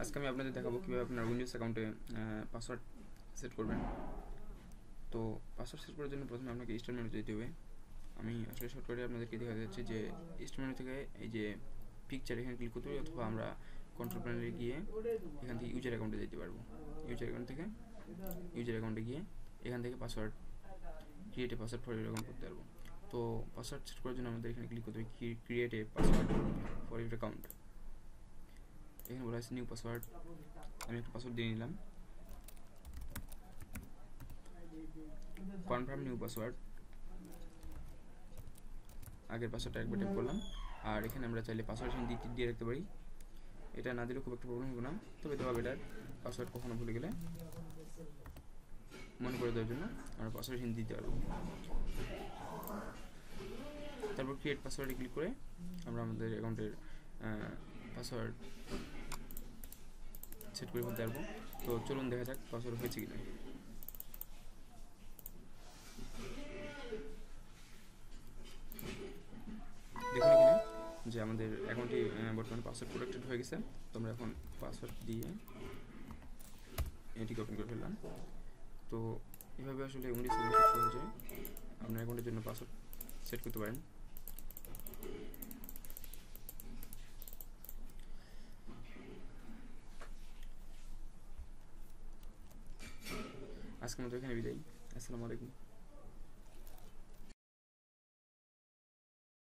আজকে আমি আপনাদের দেখাবো কীভাবে আপনার উইন্ডোজ অ্যাকাউন্টে পাসওয়ার্ড সেট করবেন। তো পাসওয়ার্ড সেট করার জন্য প্রথমে আপনাকে স্টার্ট মেনুতে যেতে হবে। আমি আসলে শর্টকাটে আপনাদেরকে দেখাতে যাচ্ছি যে স্টার্ট মেনু থেকে এই যে পিকচার এখানে ক্লিক করতে হবে, অথবা আমরা কন্ট্রোল প্যানেলে গিয়ে এখান থেকে ইউজার অ্যাকাউন্টে যেতে পারবো। ইউজার অ্যাকাউন্টে গিয়ে এখান থেকে password create a password for your account করতে পারবো। তো পাসওয়ার্ড সেট করার জন্য আমাদের এখানে ক্লিক করতে হবে create a password for your account. এখানে বলা আছে নিউ পাসওয়ার্ড। আমি একটা পাসওয়ার্ড দিয়ে নিলাম। কনফার্ম নিউ পাসওয়ার্ড, আগের পাসওয়ার্ডটা একবার টাইপ করলাম। আর এখানে আমরা চাইলে পাসওয়ার্ড হিন্দি দিয়ে রাখতে পারি, এটা না দিলেও খুব একটা প্রবলেম হবে না, তবে দেওয়া বেটার। পাসওয়ার্ড কখনো ভুলে গেলে মনে করে দেওয়ার জন্য আমরা পাসওয়ার্ড হিন্দি দিতে পারবো। তারপর ক্রিয়েট পাসওয়ার্ডে ক্লিক করে আমরা আমাদের অ্যাকাউন্টের পাসওয়ার্ড সেট করে ফেলতে পারবো। তো চলুন দেখা যাক পাসওয়ার্ড হয়েছে কিনা। দেখুন এখানে যে আমাদের অ্যাকাউন্টটি বর্তমানে পাসওয়ার্ড প্রোটেক্টেড হয়ে গেছে। তো আমরা এখন পাসওয়ার্ড দিয়ে এটিকে ওপেন করে ফেললাম। তো এভাবে আসলে উইন্ডোজ 7 খুব সহজে আপনার অ্যাকাউন্টের জন্য পাসওয়ার্ড সেট করতে পারেন। আজকের মতো এখানে বিদায়। আসসালামু আলাইকুম।